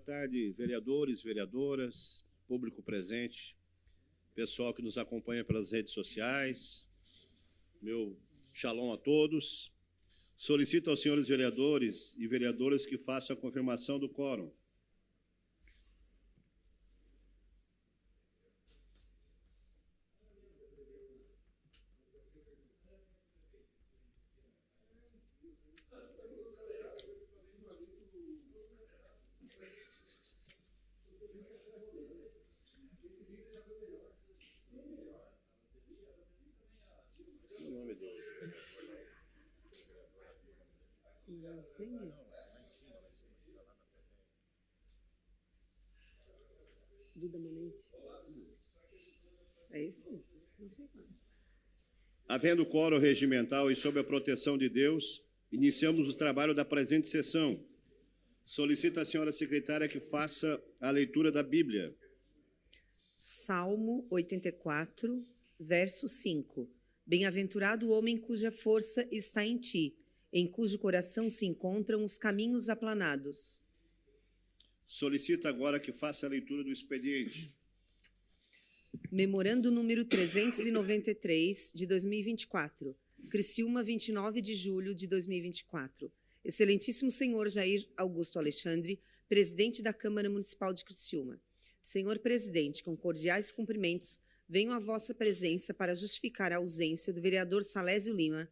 tarde, vereadores, vereadoras, público presente, pessoal que nos acompanha pelas redes sociais. Meu shalom a todos. Solicito aos senhores vereadores e vereadoras que façam a confirmação do quórum. Duda Manente. É esse? Não sei qual. Havendo quórum regimental e sob a proteção de Deus, iniciamos o trabalho da presente sessão. Solicito à senhora secretária que faça a leitura da Bíblia. Salmo 84, verso 5. Bem-aventurado o homem cuja força está em ti, em cujo coração se encontram os caminhos aplanados. Solicito agora que faça a leitura do expediente. Memorando número 393, de 2024. Criciúma, 29 de julho de 2024. Excelentíssimo senhor Jair Augusto Alexandre, presidente da Câmara Municipal de Criciúma. Senhor presidente, com cordiais cumprimentos, venho à vossa presença para justificar a ausência do vereador Salésio Lima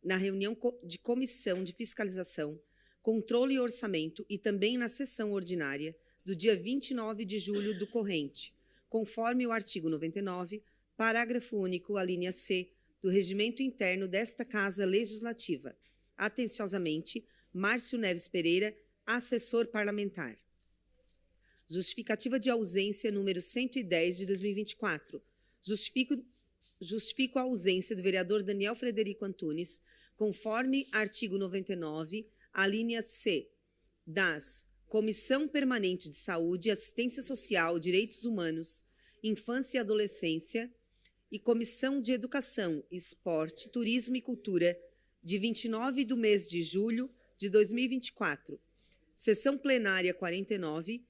na reunião de comissão de fiscalização, controle e orçamento e também na sessão ordinária do dia 29 de julho do corrente, conforme o artigo 99, parágrafo único, a linha C, do Regimento Interno desta Casa Legislativa. Atenciosamente, Márcio Neves Pereira, assessor parlamentar. Justificativa de ausência número 110 de 2024. Justifico a ausência do vereador Daniel Frederico Antunes, conforme artigo 99, a linha C, das Comissão Permanente de Saúde, Assistência Social, Direitos Humanos, Infância e Adolescência e Comissão de Educação, Esporte, Turismo e Cultura, de 29 do mês de julho de 2024. Sessão plenária 49,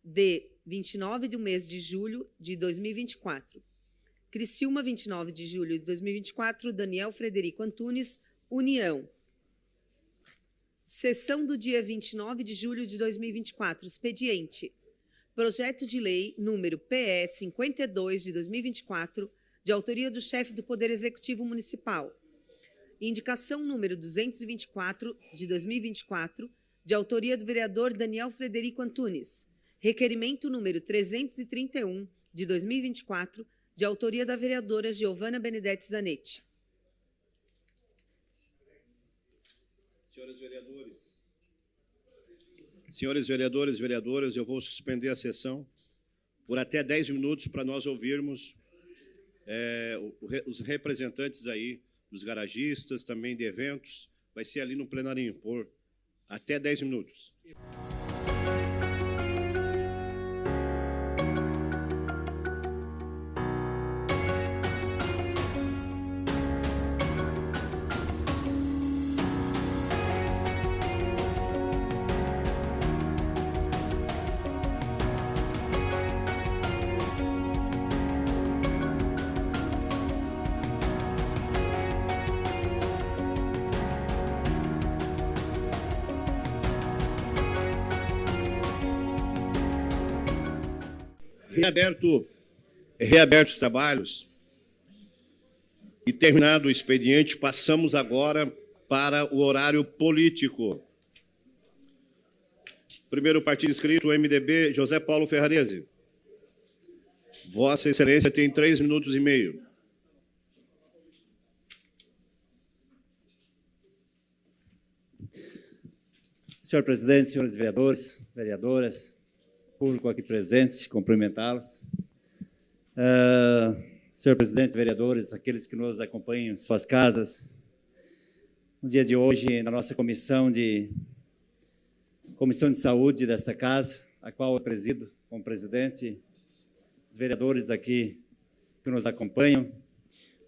de 29 do mês de julho de 2024. Criciúma, 29 de julho de 2024, Daniel Frederico Antunes, União. Sessão do dia 29 de julho de 2024, expediente. Projeto de lei número PE 52 de 2024, de autoria do chefe do Poder Executivo Municipal. Indicação número 224 de 2024, de autoria do vereador Daniel Frederico Antunes. Requerimento número 331 de 2024, de autoria da vereadora Giovana Benedetti Zanetti. Senhores vereadores. Senhores vereadores e vereadoras, eu vou suspender a sessão por até 10 minutos para nós ouvirmos os representantes aí dos garagistas, também de eventos. Vai ser ali no plenarinho, por até 10 minutos. Reabertos os trabalhos e terminado o expediente, passamos agora para o horário político. Primeiro partido inscrito, o MDB, José Paulo Ferrarese. Vossa Excelência tem 3 minutos e meio. Senhor presidente, senhores vereadores, vereadoras, público aqui presente, cumprimentá-los. Senhor presidente, vereadores, aqueles que nos acompanham em suas casas, no dia de hoje, na nossa comissão de saúde desta casa, a qual eu presido como presidente, os vereadores aqui que nos acompanham,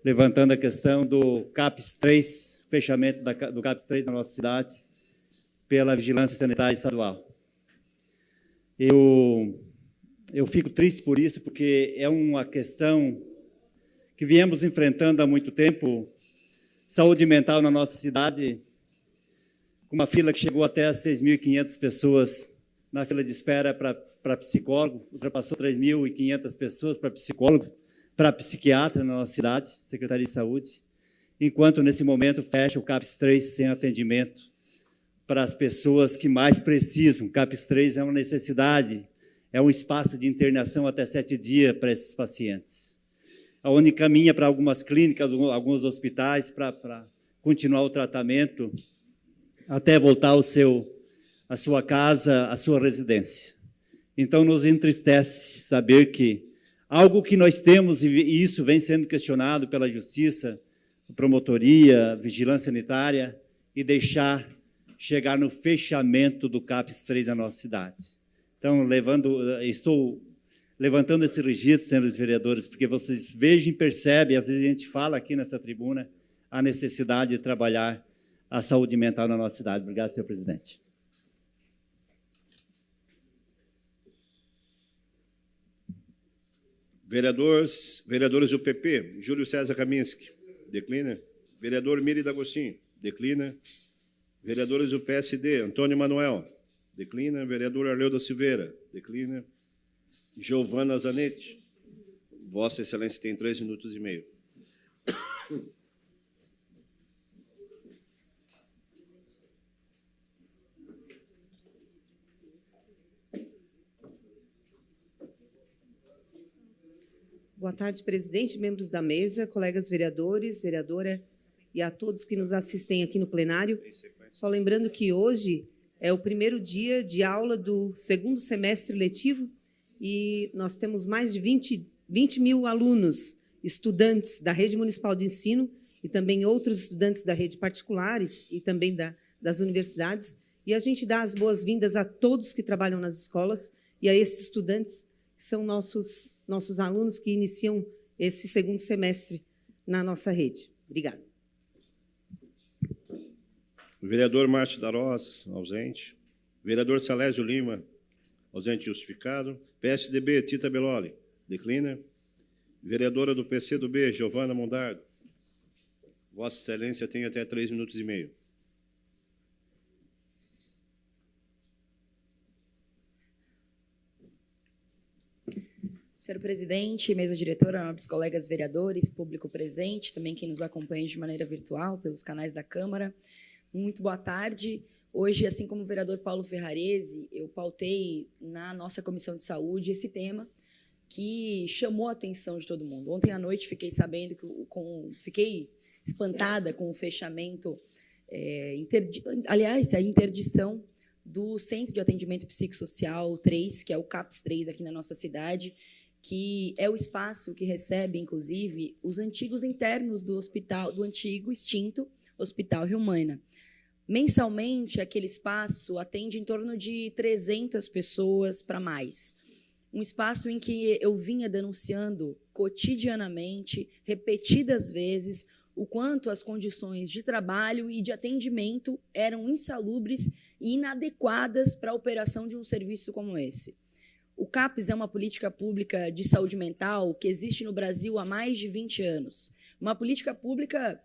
levantando a questão do CAPS 3, fechamento do CAPS 3 na nossa cidade, pela Vigilância Sanitária Estadual. Eu fico triste por isso, porque é uma questão que viemos enfrentando há muito tempo. Saúde mental na nossa cidade, com uma fila que chegou até 6.500 pessoas na fila de espera para psicólogo, ultrapassou 3.500 pessoas para psicólogo, para psiquiatra na nossa cidade, Secretaria de Saúde, enquanto nesse momento fecha o CAPS 3 sem atendimento para as pessoas que mais precisam. CAPS 3 é uma necessidade, é um espaço de internação até 7 dias para esses pacientes. Onde caminha para algumas clínicas, alguns hospitais, para continuar o tratamento, até voltar a sua casa, a sua residência. Então, nos entristece saber que algo que nós temos, e isso vem sendo questionado pela Justiça, Promotoria, Vigilância Sanitária, e deixar chegar no fechamento do CAPS 3 da nossa cidade. Então, estou levantando esse registro, senhores vereadores, porque vocês vejam e percebem, às vezes a gente fala aqui nessa tribuna, a necessidade de trabalhar a saúde mental na nossa cidade. Obrigado, senhor presidente. Vereadores do PP, Júlio César Kaminski, declina. Vereador Miri D'Agostinho, declina. Vereadores do PSD, Antônio Manuel, declina. Vereador Arleu da Silveira, declina. Giovana Zanetti, Vossa Excelência tem 3 minutos e meio. Boa tarde, presidente, membros da mesa, colegas vereadores, vereadora e a todos que nos assistem aqui no plenário. Só lembrando que hoje é o primeiro dia de aula do segundo semestre letivo e nós temos mais de 20 mil alunos, estudantes da rede municipal de ensino e também outros estudantes da rede particular e também das universidades. E a gente dá as boas-vindas a todos que trabalham nas escolas e a esses estudantes que são nossos alunos que iniciam esse segundo semestre na nossa rede. Obrigada. Vereador Márcio Darós, ausente. Vereador Salésio Lima, ausente justificado. PSDB, Tita Belloli, declina. Vereadora do PCdoB, Giovana Mondardo. Vossa Excelência tem até 3 minutos e meio. Senhor presidente, mesa diretora, nobres colegas vereadores, público presente, também quem nos acompanha de maneira virtual pelos canais da Câmara, muito boa tarde. Hoje, assim como o vereador Paulo Ferrarese, eu pautei na nossa Comissão de Saúde esse tema que chamou a atenção de todo mundo. Ontem à noite fiquei sabendo, fiquei espantada com o fechamento, a interdição do Centro de Atendimento Psicossocial 3, que é o CAPS 3 aqui na nossa cidade, que é o espaço que recebe, inclusive, os antigos internos do antigo extinto Hospital Rio Maina. Mensalmente, aquele espaço atende em torno de 300 pessoas para mais. Um espaço em que eu vinha denunciando cotidianamente, repetidas vezes, o quanto as condições de trabalho e de atendimento eram insalubres e inadequadas para a operação de um serviço como esse. O CAPS é uma política pública de saúde mental que existe no Brasil há mais de 20 anos. Uma política pública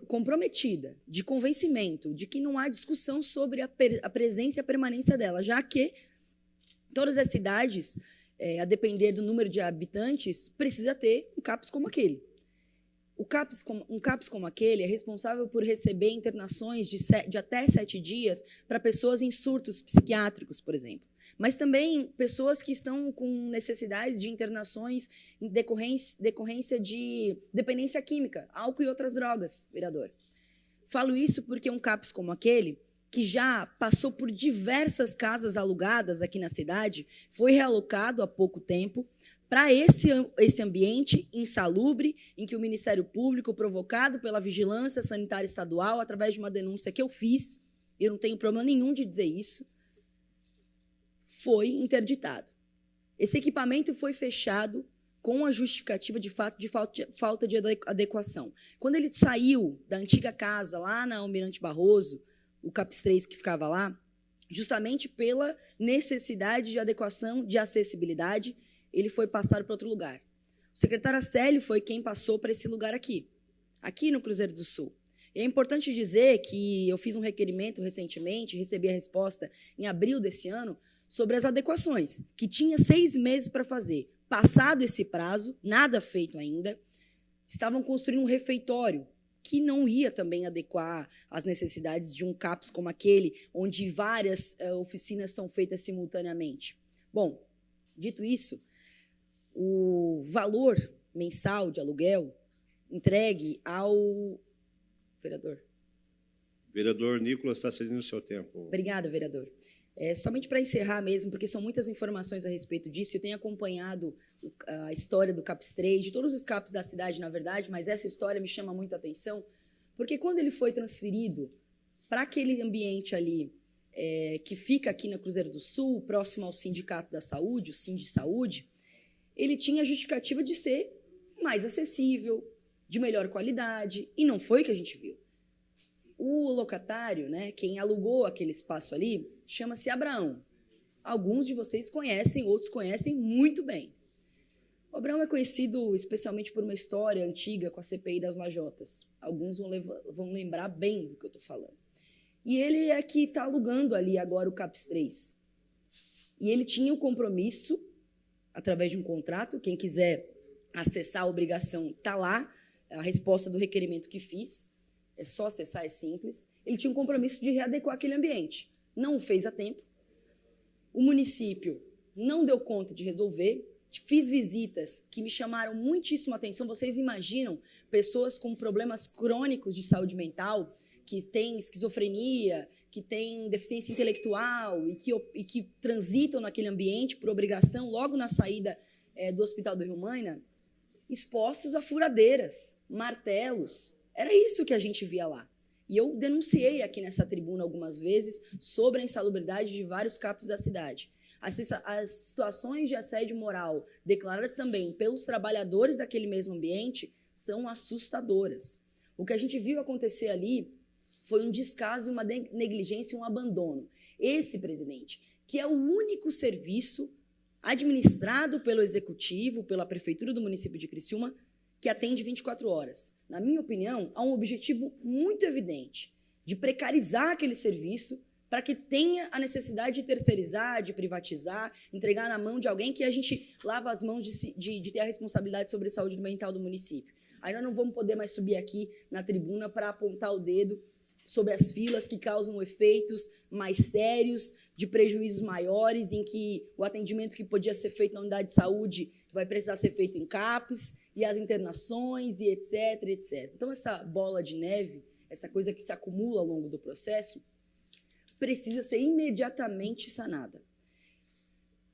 comprometida, de convencimento, de que não há discussão sobre a presença e a permanência dela, já que todas as cidades, a depender do número de habitantes, precisa ter um CAPS como aquele. Um CAPS como aquele é responsável por receber internações de até 7 dias para pessoas em surtos psiquiátricos, por exemplo. Mas também pessoas que estão com necessidades de internações em decorrência de dependência química, álcool e outras drogas, vereador. Falo isso porque um CAPS como aquele, que já passou por diversas casas alugadas aqui na cidade, foi realocado há pouco tempo para esse ambiente insalubre, em que o Ministério Público, provocado pela Vigilância Sanitária Estadual, através de uma denúncia que eu fiz, eu não tenho problema nenhum de dizer isso, foi interditado. Esse equipamento foi fechado com a justificativa de falta de adequação. Quando ele saiu da antiga casa, lá na Almirante Barroso, o CAPS 3 que ficava lá, justamente pela necessidade de adequação de acessibilidade, ele foi passado para outro lugar. O secretário Acélio foi quem passou para esse lugar aqui no Cruzeiro do Sul. E é importante dizer que eu fiz um requerimento recentemente, recebi a resposta em abril desse ano, sobre as adequações, que tinha 6 meses para fazer. Passado esse prazo, nada feito ainda, estavam construindo um refeitório, que não ia também adequar às necessidades de um CAPS como aquele, onde várias oficinas são feitas simultaneamente. Bom, dito isso, o valor mensal de aluguel entregue ao vereador. Vereador Nicolas está cedendo o seu tempo. Obrigada, vereador. Somente para encerrar mesmo, porque são muitas informações a respeito disso, eu tenho acompanhado a história do CAPS 3, de todos os CAPS da cidade, na verdade, mas essa história me chama muita atenção, porque quando ele foi transferido para aquele ambiente ali, que fica aqui na Cruzeiro do Sul, próximo ao Sindicato da Saúde, o Sindisaúde, ele tinha a justificativa de ser mais acessível, de melhor qualidade, e não foi o que a gente viu. O locatário, né, quem alugou aquele espaço ali, chama-se Abraão. Alguns de vocês conhecem, outros conhecem muito bem. O Abraão é conhecido especialmente por uma história antiga com a CPI das lajotas. Alguns vão lembrar bem do que eu estou falando. E ele é que está alugando ali agora o CAPS 3. E ele tinha um compromisso, através de um contrato, quem quiser acessar a obrigação está lá, a resposta do requerimento que fiz, é só acessar, é simples. Ele tinha um compromisso de readequar aquele ambiente. Não o fez a tempo. O município não deu conta de resolver. Fiz visitas que me chamaram muitíssimo a atenção. Vocês imaginam pessoas com problemas crônicos de saúde mental, que têm esquizofrenia, que têm deficiência intelectual e que transitam naquele ambiente por obrigação, logo na saída do Hospital do Rio Maina, expostos a furadeiras, martelos. Era isso que a gente via lá. E eu denunciei aqui nessa tribuna algumas vezes sobre a insalubridade de vários CAPs da cidade. As situações de assédio moral declaradas também pelos trabalhadores daquele mesmo ambiente são assustadoras. O que a gente viu acontecer ali foi um descaso, uma negligência e um abandono. Esse, presidente, que é o único serviço administrado pelo Executivo, pela Prefeitura do município de Criciúma, que atende 24 horas. Na minha opinião, há um objetivo muito evidente de precarizar aquele serviço para que tenha a necessidade de terceirizar, de privatizar, entregar na mão de alguém que a gente lava as mãos de ter a responsabilidade sobre a saúde mental do município. Aí nós não vamos poder mais subir aqui na tribuna para apontar o dedo sobre as filas que causam efeitos mais sérios, de prejuízos maiores, em que o atendimento que podia ser feito na unidade de saúde vai precisar ser feito em CAPs, e as internações, e etc, etc. Então, essa bola de neve, essa coisa que se acumula ao longo do processo, precisa ser imediatamente sanada.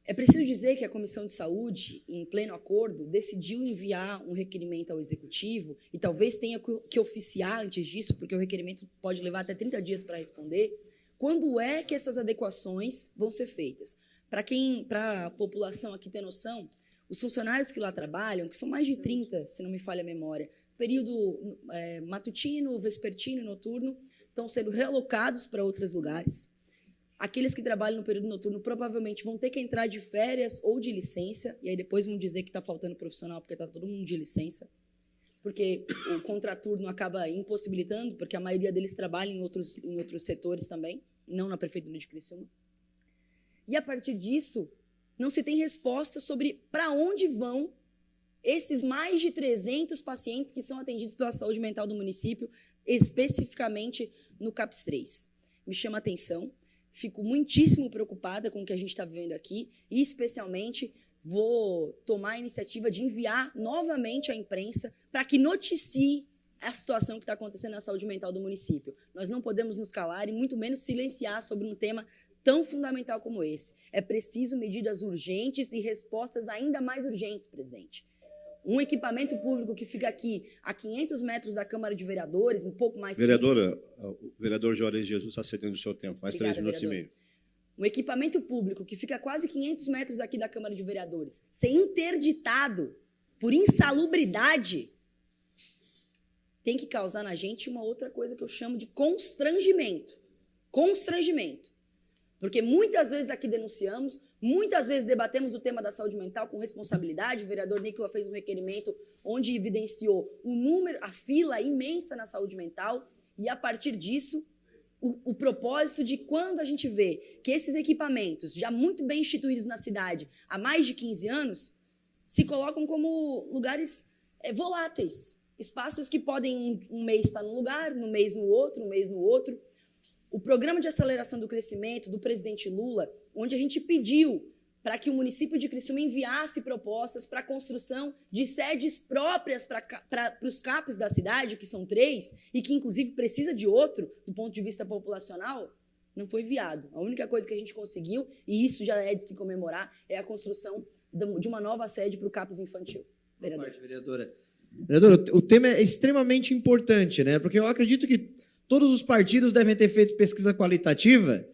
É preciso dizer que a Comissão de Saúde, em pleno acordo, decidiu enviar um requerimento ao Executivo, e talvez tenha que oficiar antes disso, porque o requerimento pode levar até 30 dias para responder, quando é que essas adequações vão ser feitas. Para a população aqui ter noção, os funcionários que lá trabalham, que são mais de 30, se não me falha a memória, período matutino, vespertino e noturno, estão sendo realocados para outros lugares. Aqueles que trabalham no período noturno provavelmente vão ter que entrar de férias ou de licença, e aí depois vão dizer que está faltando profissional porque está todo mundo de licença, porque o contraturno acaba impossibilitando, porque a maioria deles trabalha em outros setores também, não na Prefeitura de Criciúma. E a partir disso, não se tem resposta sobre para onde vão esses mais de 300 pacientes que são atendidos pela saúde mental do município, especificamente no CAPS 3. Me chama a atenção, fico muitíssimo preocupada com o que a gente está vivendo aqui e, especialmente, vou tomar a iniciativa de enviar novamente à imprensa para que noticie a situação que está acontecendo na saúde mental do município. Nós não podemos nos calar e muito menos silenciar sobre um tema tão fundamental como esse. É preciso medidas urgentes e respostas ainda mais urgentes, presidente. Um equipamento público que fica aqui a 500 metros da Câmara de Vereadores, um pouco mais... Vereadora, o vereador Juarez Jesus está cedendo o seu tempo, mais Obrigada, 3 minutos vereador. e meio. Um equipamento público que fica a quase 500 metros aqui da Câmara de Vereadores, ser interditado por insalubridade, tem que causar na gente uma outra coisa que eu chamo de constrangimento. Constrangimento. Porque muitas vezes aqui denunciamos, muitas vezes debatemos o tema da saúde mental com responsabilidade. O vereador Nicola fez um requerimento onde evidenciou a fila imensa na saúde mental, e a partir disso, o propósito de quando a gente vê que esses equipamentos, já muito bem instituídos na cidade há mais de 15 anos, se colocam como lugares voláteis, espaços que podem um mês estar num lugar, um mês no outro. O programa de aceleração do crescimento do presidente Lula, onde a gente pediu para que o município de Criciúma enviasse propostas para a construção de sedes próprias para os CAPs da cidade, que são 3, e que, inclusive, precisa de outro, do ponto de vista populacional, não foi enviado. A única coisa que a gente conseguiu, e isso já é de se comemorar, é a construção de uma nova sede para o CAPs infantil. Vereadora, o tema é extremamente importante, né? Porque eu acredito que todos os partidos devem ter feito pesquisa qualitativa,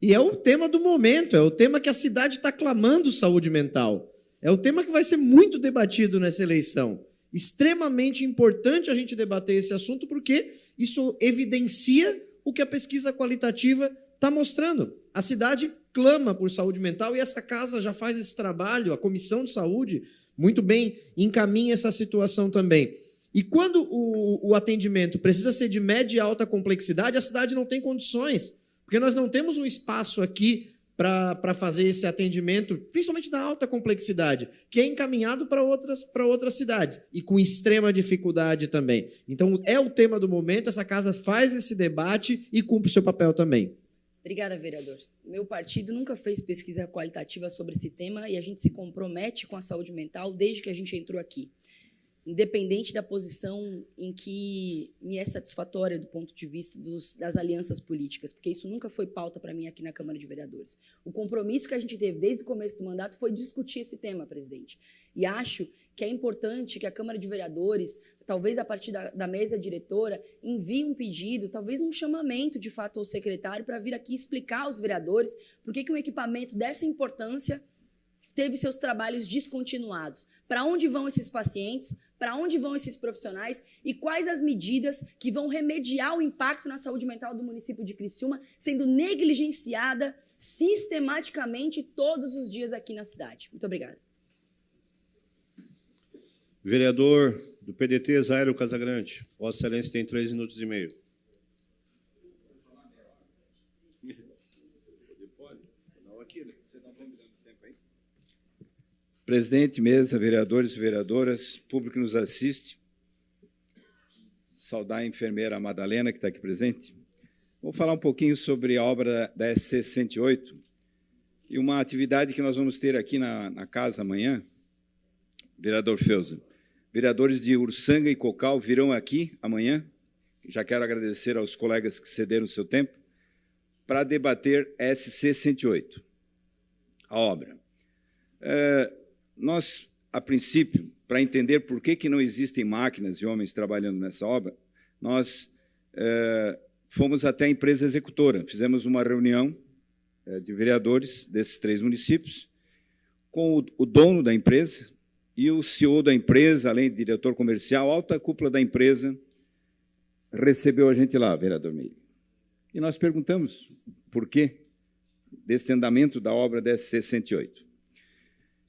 e é o tema do momento, é o tema que a cidade está clamando saúde mental. É o tema que vai ser muito debatido nessa eleição. Extremamente importante a gente debater esse assunto, porque isso evidencia o que a pesquisa qualitativa está mostrando. A cidade clama por saúde mental e essa casa já faz esse trabalho, a Comissão de Saúde, muito bem encaminha essa situação também. E quando o atendimento precisa ser de média e alta complexidade, a cidade não tem condições, porque nós não temos um espaço aqui para fazer esse atendimento, principalmente da alta complexidade, que é encaminhado para outras cidades, e com extrema dificuldade também. Então, é o tema do momento, essa casa faz esse debate e cumpre o seu papel também. Obrigada, vereador. Meu partido nunca fez pesquisa qualitativa sobre esse tema e a gente se compromete com a saúde mental desde que a gente entrou aqui, independente da posição em que me é satisfatória do ponto de vista das alianças políticas, porque isso nunca foi pauta para mim aqui na Câmara de Vereadores. O compromisso que a gente teve desde o começo do mandato foi discutir esse tema, presidente. E acho que é importante que a Câmara de Vereadores, talvez a partir da mesa diretora, envie um pedido, talvez um chamamento, de fato, ao secretário para vir aqui explicar aos vereadores por que um equipamento dessa importância teve seus trabalhos descontinuados. Para onde vão esses pacientes? Para onde vão esses profissionais e quais as medidas que vão remediar o impacto na saúde mental do município de Criciúma, sendo negligenciada sistematicamente todos os dias aqui na cidade. Muito obrigada. Vereador do PDT, Zairo Casagrande. Vossa Excelência tem 3 minutos e meio. Presidente, mesa, vereadores e vereadoras, público que nos assiste, saudar a enfermeira Madalena, que está aqui presente. Vou falar um pouquinho sobre a obra da SC 108 e uma atividade que nós vamos ter aqui na casa amanhã. Vereador Feuza, vereadores de Ursanga e Cocal virão aqui amanhã, já quero agradecer aos colegas que cederam o seu tempo, para debater a SC 108, a obra. Nós, a princípio, para entender por que não existem máquinas e homens trabalhando nessa obra, nós fomos até a empresa executora, fizemos uma reunião de vereadores desses 3 municípios, com o dono da empresa e o CEO da empresa, além de diretor comercial, a alta cúpula da empresa, recebeu a gente lá, vereador Meire. E nós perguntamos por que desse andamento da obra da SC 108.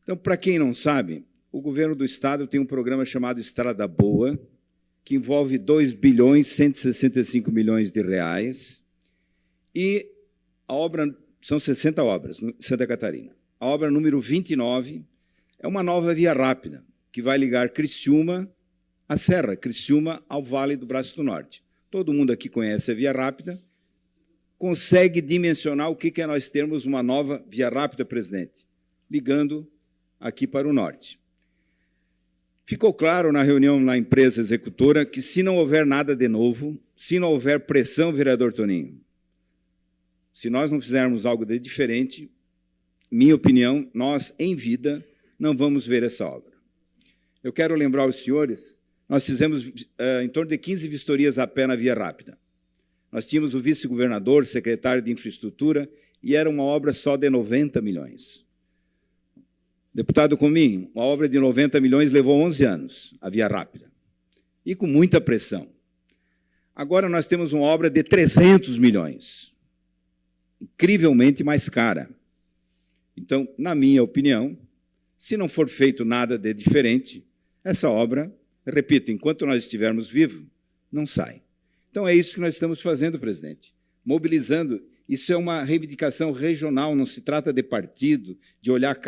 Então, para quem não sabe, o governo do Estado tem um programa chamado Estrada Boa, que envolve 2.165 bilhões de reais, e a obra, são 60 obras, em Santa Catarina. A obra número 29 é uma nova via rápida, que vai ligar Criciúma à Serra, Criciúma ao Vale do Braço do Norte. Todo mundo aqui conhece a via rápida, consegue dimensionar o que é nós termos uma nova via rápida, presidente, ligando aqui para o norte. Ficou claro na reunião na empresa executora que, se não houver nada de novo, se não houver pressão, vereador Toninho, se nós não fizermos algo de diferente, minha opinião, nós, em vida, não vamos ver essa obra. Eu quero lembrar aos senhores, nós fizemos em torno de 15 vistorias a pé na via rápida. Nós tínhamos o vice-governador, secretário de infraestrutura, e era uma obra só de 90 milhões. Deputado Cominho, uma obra de 90 milhões levou 11 anos, a via rápida, e com muita pressão. Agora nós temos uma obra de 300 milhões. incrivelmente mais cara. Então, na minha opinião, se não for feito nada de diferente, essa obra, repito, enquanto nós estivermos vivos, não sai. Então, é isso que nós estamos fazendo, presidente, mobilizando. Isso é uma reivindicação regional, não se trata de partido, de olhar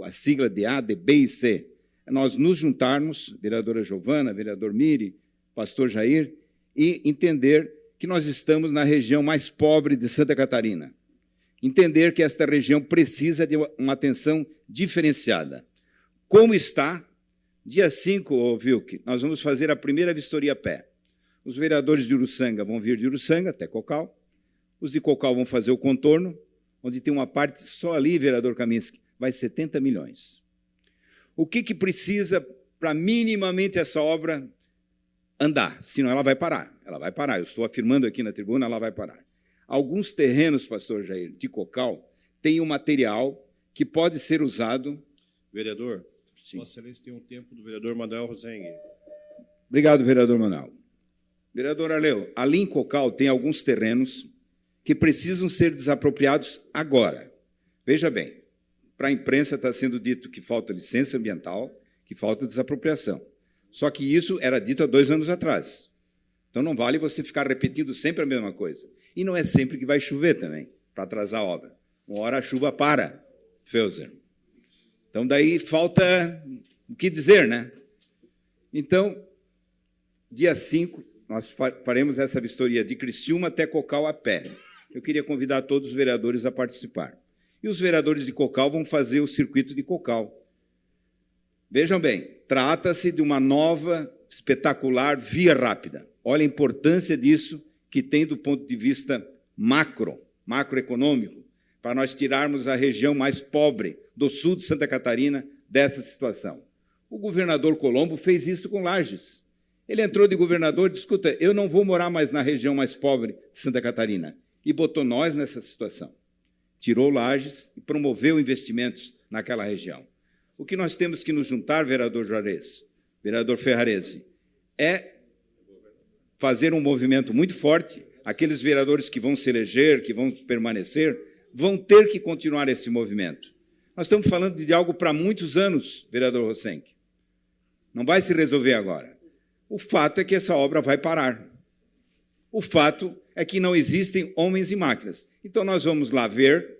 a sigla de A, de B e C. É nós nos juntarmos, vereadora Giovana, vereador Miri, pastor Jair, e entender que nós estamos na região mais pobre de Santa Catarina. Entender que esta região precisa de uma atenção diferenciada. Como está? Dia 5, Vilk, nós vamos fazer a primeira vistoria a pé. Os vereadores de Uruçanga vão vir de Uruçanga até Cocal. Os de Cocal vão fazer o contorno, onde tem uma parte só ali, vereador Kaminski, vai 70 milhões. O que precisa para minimamente essa obra andar? Senão ela vai parar. Ela vai parar. Eu estou afirmando aqui na tribuna, ela vai parar. Alguns terrenos, pastor Jair, de Cocal, têm um material que pode ser usado... Vereador, Sim. Vossa Excelência tem um tempo do vereador Manuel Rosengue. Obrigado, vereador Manuel. Vereador Arleu, ali em Cocal tem alguns terrenos que precisam ser desapropriados agora. Veja bem, para a imprensa está sendo dito que falta licença ambiental, que falta desapropriação. Só que isso era dito há 2 anos atrás. Então não vale você ficar repetindo sempre a mesma coisa. E não é sempre que vai chover também, para atrasar a obra. Uma hora a chuva para, Feuser. Então daí falta o que dizer, né? Então, dia 5, nós faremos essa vistoria de Criciúma até Cocal a pé. Eu queria convidar todos os vereadores a participar. E os vereadores de Cocal vão fazer o circuito de Cocal. Vejam bem, trata-se de uma nova, espetacular via rápida. Olha a importância disso que tem do ponto de vista macroeconômico, para nós tirarmos a região mais pobre do sul de Santa Catarina dessa situação. O governador Colombo fez isso com Lages. Ele entrou de governador e disse, escuta, eu não vou morar mais na região mais pobre de Santa Catarina. E botou nós nessa situação. Tirou Lages e promoveu investimentos naquela região. O que nós temos que nos juntar, vereador Juarez, vereador Ferrarese, é fazer um movimento muito forte. Aqueles vereadores que vão se eleger, que vão permanecer, vão ter que continuar esse movimento. Nós estamos falando de algo para muitos anos, vereador Rosenck. Não vai se resolver agora. O fato é que essa obra vai parar. O fato é que não existem homens e máquinas. Então, nós vamos lá ver,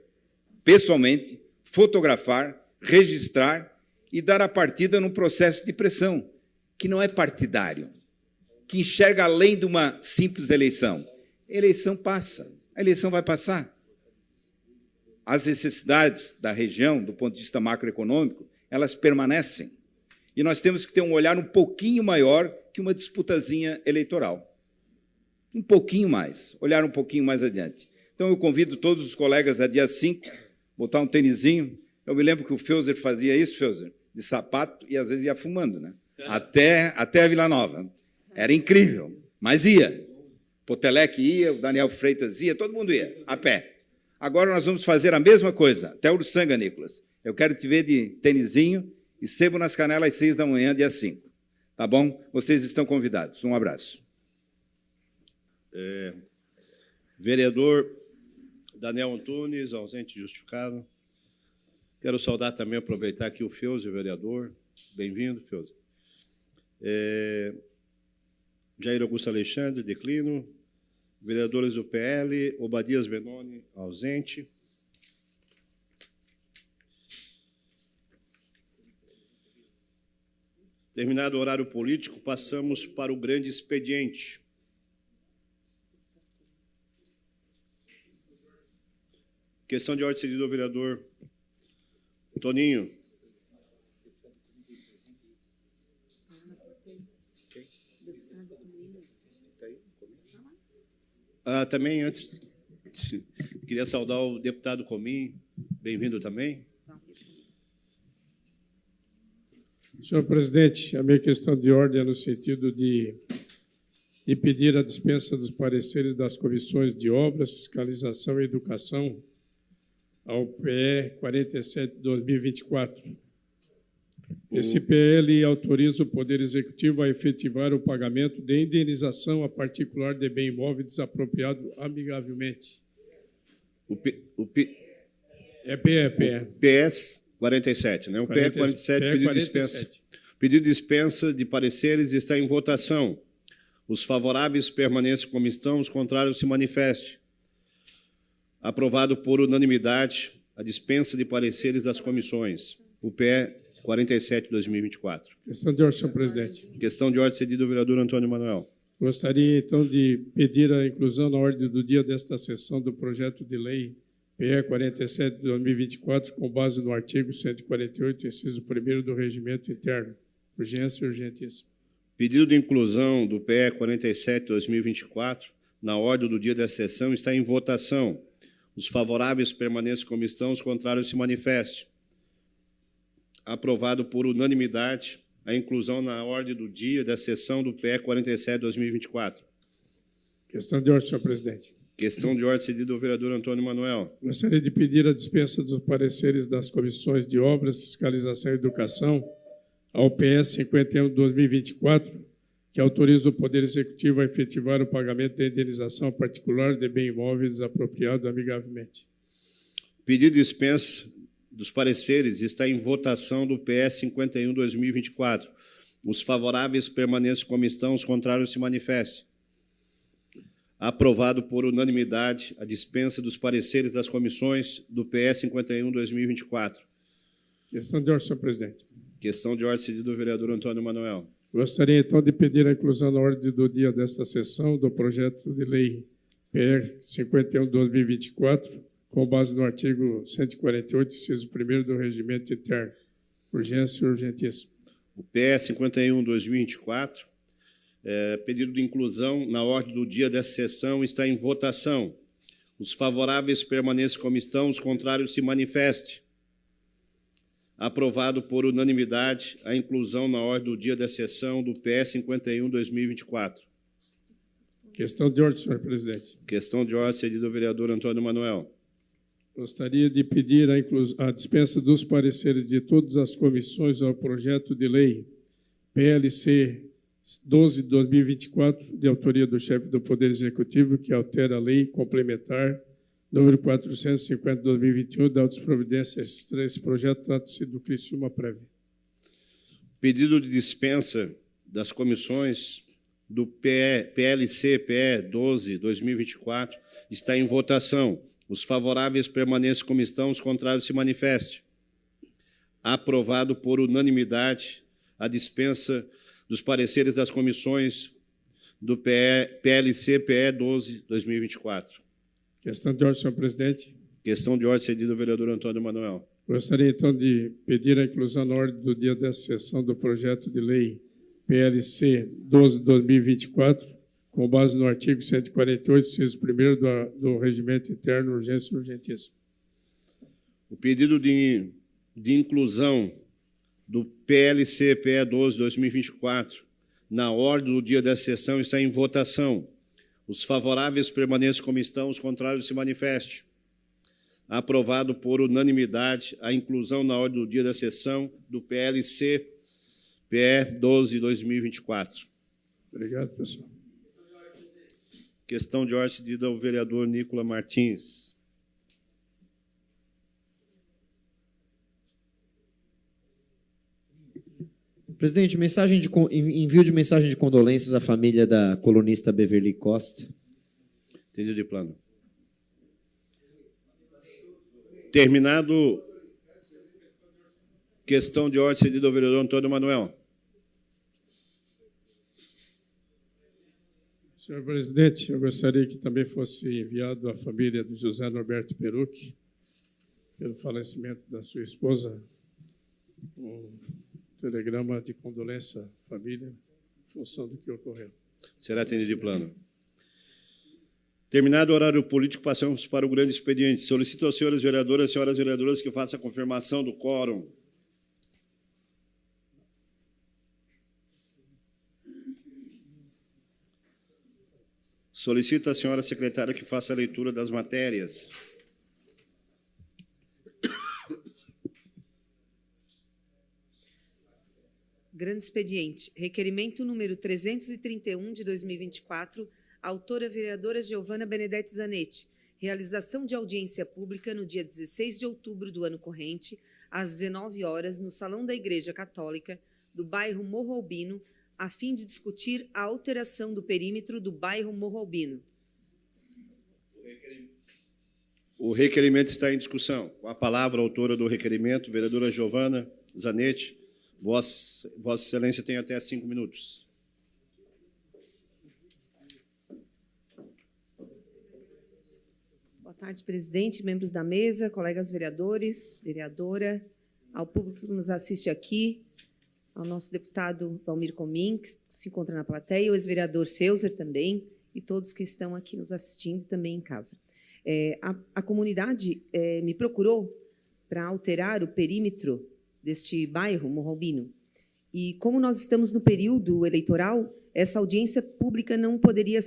pessoalmente, fotografar, registrar e dar a partida num processo de pressão, que não é partidário, que enxerga além de uma simples eleição. A eleição passa, a eleição vai passar. As necessidades da região, do ponto de vista macroeconômico, elas permanecem. E nós temos que ter um olhar um pouquinho maior que uma disputazinha eleitoral. Um pouquinho mais, olhar um pouquinho mais adiante. Então, eu convido todos os colegas a dia 5, botar um tênisinho. Eu me lembro que o Feuser fazia isso, Feuser, de sapato, e às vezes ia fumando, né? Até a Vila Nova. Era incrível, mas ia. Potelec ia, o Daniel Freitas ia, todo mundo ia, a pé. Agora nós vamos fazer a mesma coisa, até Uruçanga, Nicolas. Eu quero te ver de tênisinho e sebo nas canelas às 6 da manhã, dia 5. Tá bom? Vocês estão convidados. Um abraço. Vereador Daniel Antunes, ausente justificado. Quero saudar também, aproveitar aqui o Feuser, vereador. Bem-vindo, Feuser. Jair Augusto Alexandre, declino. Vereadores do PL, Obadias Benoni, ausente. Terminado o horário político, passamos para o grande expediente. Questão de ordem cedida ao vereador Toninho. Também, antes, queria saudar o deputado Comim, bem-vindo também. Senhor presidente, a minha questão de ordem é no sentido de pedir a dispensa dos pareceres das comissões de obras, fiscalização e educação ao PE 47/2024. Esse PL autoriza o Poder Executivo a efetivar o pagamento de indenização a particular de bem imóvel desapropriado amigavelmente. É PE. PS 47, né? O PE 47, pedido de dispensa. Pedido de dispensa de pareceres está em votação. Os favoráveis permaneçam como estão, os contrários se manifestem. Aprovado por unanimidade a dispensa de pareceres das comissões. O PE 47 de 2024. Questão de ordem, senhor presidente. Questão de ordem cedida ao vereador Antônio Manuel. Gostaria, então, de pedir a inclusão na ordem do dia desta sessão do projeto de lei PE 47 de 2024, com base no artigo 148, inciso 1º do Regimento Interno. Urgência e urgentíssimo. Pedido de inclusão do PE 47 de 2024 na ordem do dia da sessão está em votação. Os favoráveis permaneçam como estão, os contrários se manifestem. Aprovado por unanimidade a inclusão na ordem do dia da sessão do PE 47 de 2024. Questão de ordem, senhor presidente. Questão de ordem cedida ao vereador Antônio Manuel. Gostaria de pedir a dispensa dos pareceres das comissões de Obras, Fiscalização e Educação ao PS 51 de 2024, que autoriza o Poder Executivo a efetivar o pagamento da indenização particular de bem imóvel desapropriado amigavelmente. Pedido de dispensa dos pareceres está em votação do PS 51 de 2024. Os favoráveis permaneçam como estão, os contrários se manifestem. Aprovado por unanimidade a dispensa dos pareceres das comissões do PS 51 de 2024. Questão de ordem, senhor presidente. Questão de ordem cedida ao vereador Antônio Manuel. Gostaria, então, de pedir a inclusão na ordem do dia desta sessão do projeto de lei PR 51 de 2024, com base no artigo 148, inciso 1º do Regimento Interno. Urgência e urgentíssimo. O PE 51 de 2024, pedido de inclusão na ordem do dia dessa sessão está em votação. Os favoráveis permaneçam como estão, os contrários se manifestem. Aprovado por unanimidade a inclusão na ordem do dia da sessão do PE 51 de 2024. Questão de ordem, senhor presidente. Questão de ordem cedida ao vereador Antônio Manuel. Gostaria de pedir a dispensa dos pareceres de todas as comissões ao projeto de lei PLC 12 de 2024, de autoria do chefe do Poder Executivo, que altera a lei complementar número 450 de 2021, da providência. Esse projeto trata-se do Criciúma Prévia. Pedido de dispensa das comissões do PLC PE 12 de 2024 está em votação. Os favoráveis permaneçam como estão, os contrários se manifestem. Aprovado por unanimidade a dispensa dos pareceres das comissões do PLC PE 12 de 2024. Questão de ordem, senhor presidente. Questão de ordem cedida ao vereador Antônio Manuel. Gostaria, então, de pedir a inclusão na ordem do dia dessa sessão do projeto de lei PLC 12 de 2024, com base no artigo 148, inciso 1º do Regimento Interno, urgência e urgentíssimo. O pedido de inclusão do PLC PE 12 de 2024 na ordem do dia dessa sessão está em votação. Os favoráveis permaneçam como estão, os contrários se manifestem. Aprovado por unanimidade a inclusão na ordem do dia da sessão do PLC PE 12 de 2024. Obrigado, pessoal. Questão de ordem cedida ao vereador Nicolas Martins. Presidente, envio de mensagem de condolências à família da colunista Beverly Costa. Entendido de plano. Terminado. Questão de ordem cedida ao vereador Antônio Manuel. Senhor presidente, eu gostaria que também fosse enviado à família do José Norberto Perucchi, pelo falecimento da sua esposa, um telegrama de condolência à família, em função do que ocorreu. Será atendido de plano. Terminado o horário político, passamos para o grande expediente. Solicito às senhoras vereadoras que façam a confirmação do quórum. Solicito à senhora secretária que faça a leitura das matérias. Grande expediente. Requerimento número 331 de 2024, autora vereadora Giovana Benedetti Zanetti, Realização de audiência pública no dia 16 de outubro do ano corrente, às 19 horas, no Salão da Igreja Católica do bairro Morro Albino, a fim de discutir a alteração do perímetro do bairro Morro Albino. O requerimento está em discussão. Com a palavra, a autora do requerimento, vereadora Giovana Zanetti. Vossa Excelência tem até 5 minutos. Boa tarde, presidente, membros da mesa, colegas vereadores, vereadora, ao público que nos assiste aqui, ao nosso deputado Valmir Comim, que se encontra na plateia, o ex-vereador Feuser também, e todos que estão aqui nos assistindo também em casa. A comunidade me procurou para alterar o perímetro deste bairro, Morro Albino. E como nós estamos no período eleitoral, essa audiência pública não poderia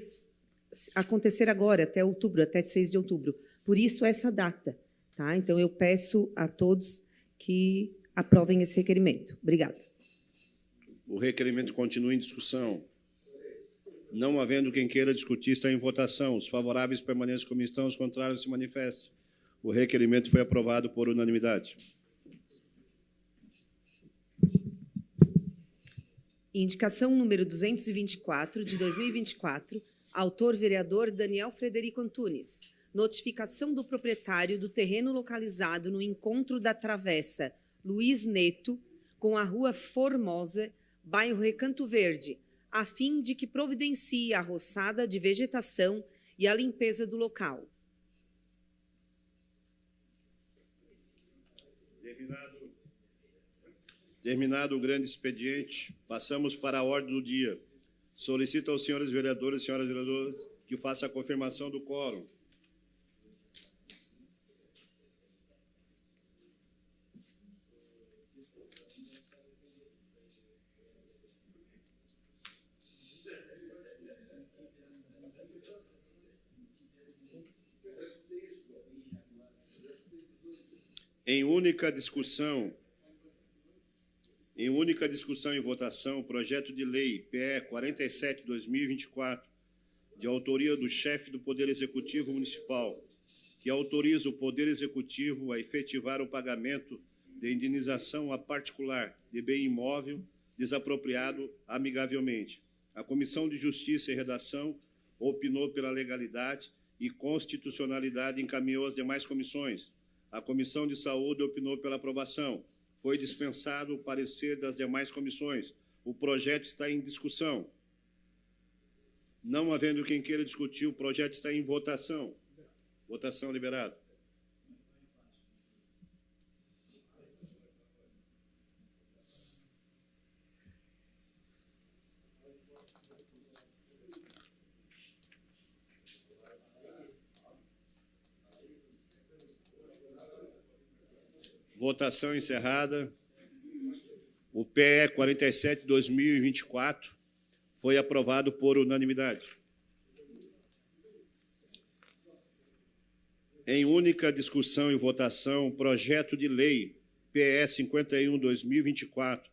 acontecer agora, até outubro, até 6 de outubro. Por isso, essa data. Tá? Então, eu peço a todos que aprovem esse requerimento. Obrigada. O requerimento continua em discussão. Não havendo quem queira discutir, está em votação. Os favoráveis permaneçam como estão, os contrários se manifestem. O requerimento foi aprovado por unanimidade. Indicação número 224, de 2024, autor vereador Daniel Frederico Antunes. Notificação do proprietário do terreno localizado no encontro da Travessa Luiz Neto com a Rua Formosa, bairro Recanto Verde, a fim de que providencie a roçada de vegetação e a limpeza do local. Terminado o grande expediente, passamos para a ordem do dia. Solicito aos senhores vereadores e senhoras vereadoras que faça a confirmação do quórum. Em única discussão e votação, projeto de lei PE 47/2024, de autoria do chefe do Poder Executivo Municipal, que autoriza o Poder Executivo a efetivar o pagamento de indenização a particular de bem imóvel desapropriado amigavelmente. A Comissão de Justiça e Redação opinou pela legalidade e constitucionalidade e encaminhou as demais comissões. A Comissão de Saúde opinou pela aprovação. Foi dispensado o parecer das demais comissões. O projeto está em discussão. Não havendo quem queira discutir, o projeto está em votação. Votação liberada. Votação encerrada. O PE 47/2024 foi aprovado por unanimidade. Em única discussão e votação, projeto de lei PE 51/2024,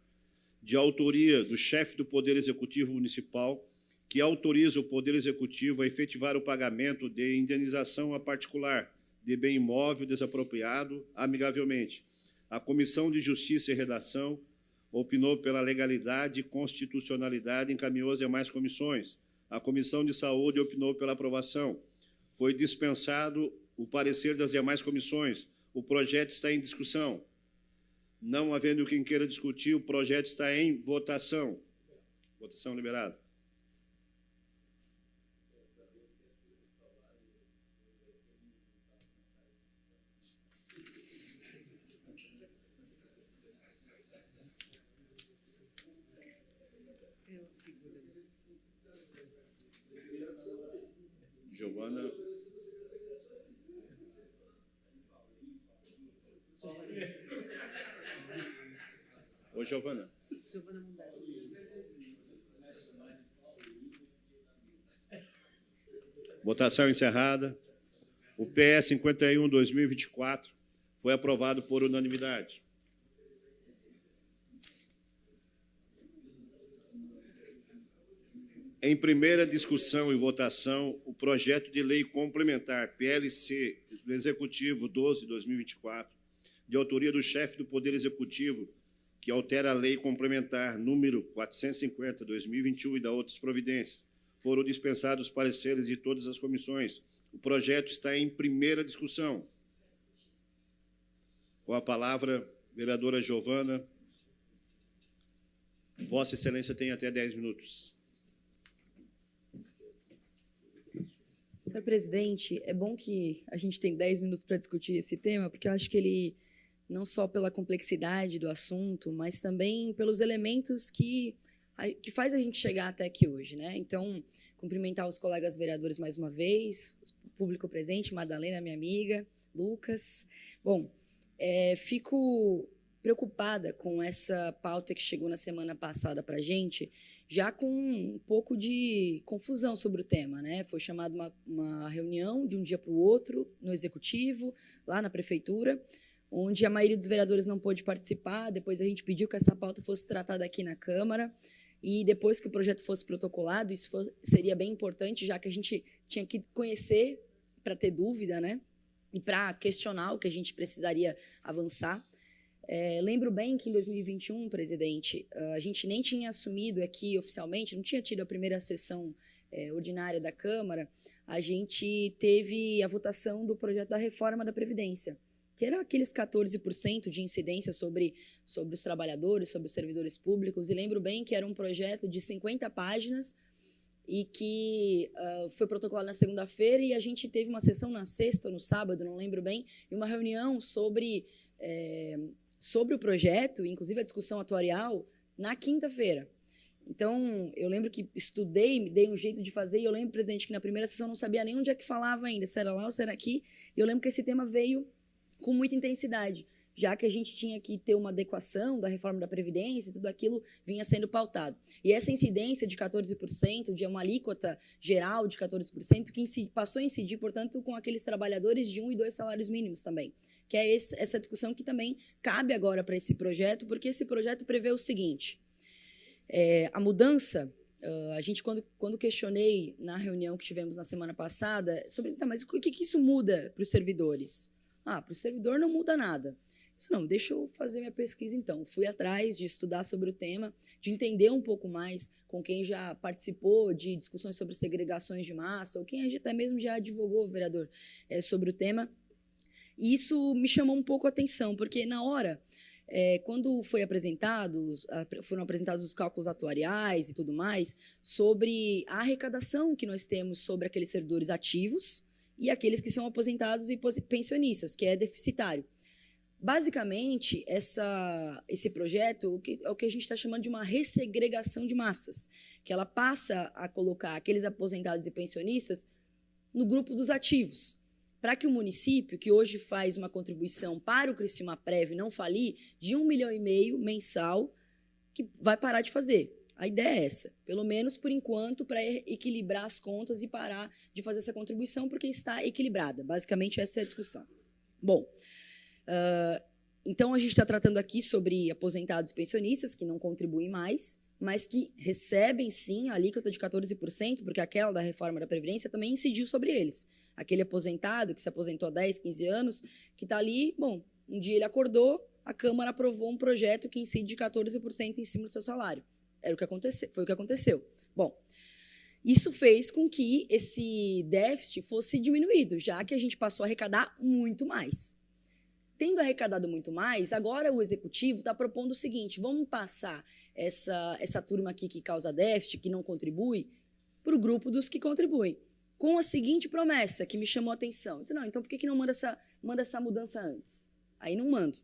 de autoria do chefe do Poder Executivo Municipal, que autoriza o Poder Executivo a efetivar o pagamento de indenização a particular de bem imóvel desapropriado amigavelmente. A Comissão de Justiça e Redação opinou pela legalidade e constitucionalidade e encaminhou as demais comissões. A Comissão de Saúde opinou pela aprovação. Foi dispensado o parecer das demais comissões. O projeto está em discussão. Não havendo quem queira discutir, o projeto está em votação. Votação liberada. Giovana. Ô, Giovana. Giovana Mundaro. Votação encerrada. O PE 51/2024 foi aprovado por unanimidade. Em primeira discussão e votação, o projeto de lei complementar PLC do Executivo 12/2024, de autoria do chefe do Poder Executivo, que altera a lei complementar número 450/2021 e da outras providências. Foram dispensados os pareceres de todas as comissões. O projeto está em primeira discussão. Com a palavra, vereadora Giovana. Vossa Excelência tem até 10 minutos. Senhor presidente, é bom que a gente tem 10 minutos para discutir esse tema, porque eu acho que ele, não só pela complexidade do assunto, mas também pelos elementos que faz a gente chegar até aqui hoje, né? Então, cumprimentar os colegas vereadores mais uma vez, o público presente, Madalena, minha amiga, Lucas. Bom, fico preocupada com essa pauta que chegou na semana passada para a gente, já com um pouco de confusão sobre o tema, né? Foi chamada uma reunião de um dia para o outro no Executivo, lá na Prefeitura, onde a maioria dos vereadores não pôde participar. Depois a gente pediu que essa pauta fosse tratada aqui na Câmara, e depois que o projeto fosse protocolado, isso seria bem importante, já que a gente tinha que conhecer para ter dúvida, né? E para questionar o que a gente precisaria avançar. Lembro bem que em 2021, presidente, a gente nem tinha assumido aqui oficialmente, não tinha tido a primeira sessão ordinária da Câmara, a gente teve a votação do projeto da reforma da Previdência, que era aqueles 14% de incidência sobre os trabalhadores, sobre os servidores públicos, e lembro bem que era um projeto de 50 páginas e que foi protocolado na segunda-feira, e a gente teve uma sessão na sexta ou no sábado, não lembro bem, e uma reunião sobre o projeto, inclusive a discussão atuarial, na quinta-feira. Então, eu lembro que estudei, me dei um jeito de fazer, e eu lembro, presidente, que na primeira sessão eu não sabia nem onde é que falava ainda, se era lá ou se era aqui, e eu lembro que esse tema veio com muita intensidade, já que a gente tinha que ter uma adequação da reforma da Previdência, tudo aquilo vinha sendo pautado. E essa incidência de 14%, de uma alíquota geral de 14%, que passou a incidir, portanto, com aqueles trabalhadores de 1 e 2 salários mínimos também, que é essa discussão que também cabe agora para esse projeto, porque esse projeto prevê o seguinte: a mudança, a gente, quando questionei na reunião que tivemos na semana passada, sobre, mas o que isso muda para os servidores? Para o servidor não muda nada. Isso não, deixa eu fazer minha pesquisa então. Fui atrás de estudar sobre o tema, de entender um pouco mais com quem já participou de discussões sobre segregações de massa, ou quem até mesmo já advogou, vereador, sobre o tema. E isso me chamou um pouco a atenção, porque na hora, quando foram apresentados os cálculos atuariais e tudo mais, sobre a arrecadação que nós temos sobre aqueles servidores ativos e aqueles que são aposentados e pensionistas, que é deficitário. Basicamente, esse projeto é o que a gente está chamando de uma ressegregação de massas, que ela passa a colocar aqueles aposentados e pensionistas no grupo dos ativos, para que o município, que hoje faz uma contribuição para o Criciúmaprev não falir, de 1,5 milhão mensal, que vai parar de fazer. A ideia é essa, pelo menos por enquanto, para equilibrar as contas e parar de fazer essa contribuição, porque está equilibrada. Basicamente, essa é a discussão. Bom, então a gente está tratando aqui sobre aposentados e pensionistas que não contribuem mais, mas que recebem, sim, a alíquota de 14%, porque aquela da reforma da Previdência também incidiu sobre eles. Aquele aposentado que se aposentou há 10, 15 anos, que está ali, bom, um dia ele acordou, a Câmara aprovou um projeto que incide de 14% em cima do seu salário. Foi o que aconteceu. Bom, isso fez com que esse déficit fosse diminuído, já que a gente passou a arrecadar muito mais. Tendo arrecadado muito mais, agora o Executivo está propondo o seguinte: vamos passar essa turma aqui que causa déficit, que não contribui, para o grupo dos que contribuem, com a seguinte promessa que me chamou a atenção. Disse, não, então por que não manda essa mudança antes? Aí não mando.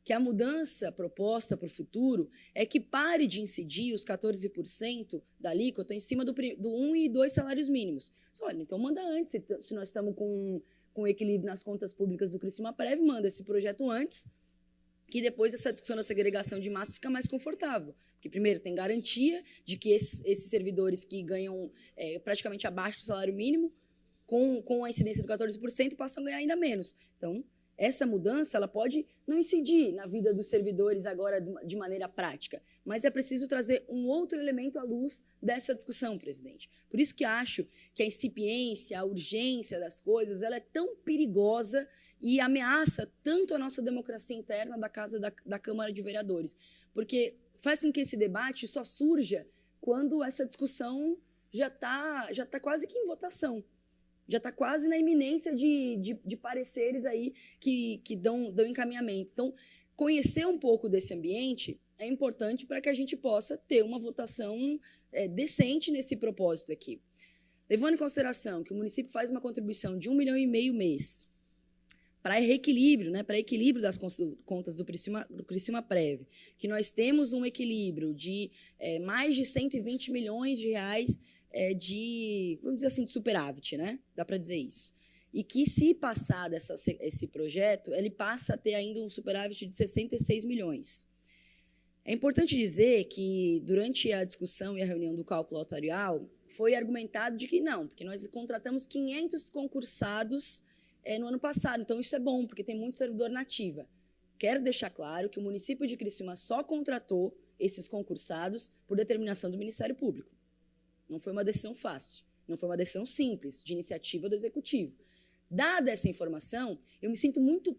Que a mudança proposta para o futuro é que pare de incidir os 14% da alíquota em cima do 1 e 2 salários mínimos. Olha, então manda antes, se nós estamos com equilíbrio nas contas públicas do Criciúmaprev, manda esse projeto antes, que depois essa discussão da segregação de massa fica mais confortável. Porque, primeiro, tem garantia de que esses servidores que ganham praticamente abaixo do salário mínimo, com a incidência do 14%, passam a ganhar ainda menos. Então, Essa mudança ela pode não incidir na vida dos servidores agora de maneira prática, mas é preciso trazer um outro elemento à luz dessa discussão, presidente. Por isso que acho que a incipiência, a urgência das coisas, ela é tão perigosa e ameaça tanto a nossa democracia interna da Casa da Câmara de Vereadores, porque faz com que esse debate só surja quando essa discussão já tá quase que em votação. Já está quase na iminência de pareceres aí que dão encaminhamento. Então, conhecer um pouco desse ambiente é importante para que a gente possa ter uma votação decente nesse propósito aqui. Levando em consideração que o município faz uma contribuição de R$ 1,5 milhão mês para reequilíbrio, né, para equilíbrio das contas do Criciúma Prev, que nós temos um equilíbrio de mais de 120 milhões de reais vamos dizer assim, de superávit, né? Dá para dizer isso. E que, se passar esse projeto, ele passa a ter ainda um superávit de 66 milhões. É importante dizer que, durante a discussão e a reunião do cálculo atuarial, foi argumentado de que não, porque nós contratamos 500 concursados no ano passado, então isso é bom, porque tem muito servidor na ativa. Quero deixar claro que o município de Criciúma só contratou esses concursados por determinação do Ministério Público. Não foi uma decisão fácil, não foi uma decisão simples, de iniciativa do Executivo. Dada essa informação, eu me sinto muito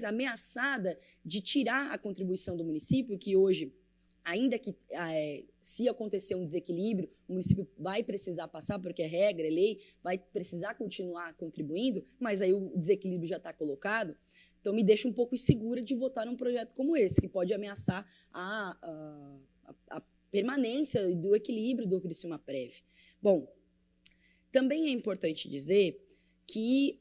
ameaçada de tirar a contribuição do município, que hoje, ainda que se acontecer um desequilíbrio, o município vai precisar passar, porque é regra, é lei, vai precisar continuar contribuindo, mas aí o desequilíbrio já está colocado. Então, me deixa um pouco insegura de votar num projeto como esse, que pode ameaçar a permanência do equilíbrio do Criciúma Prev. Bom, também é importante dizer que,